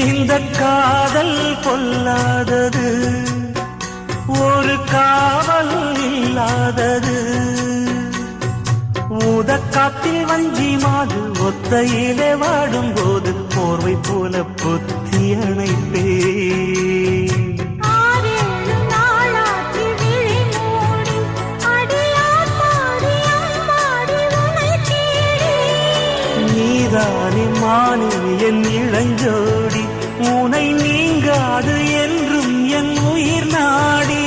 இந்த காதல் பொல்லாதது, ஒரு காவல் இல்லாதது. ஊதக்காத்தில் வஞ்சி மாது ஒத்தையிலே வாடும் போது போர்வை போல பொத்தி அணைப்பே. நீதானே மானே என் இளஞ்சோடி, உனை நீங்காது என்றும் என் உயிர் நாடி.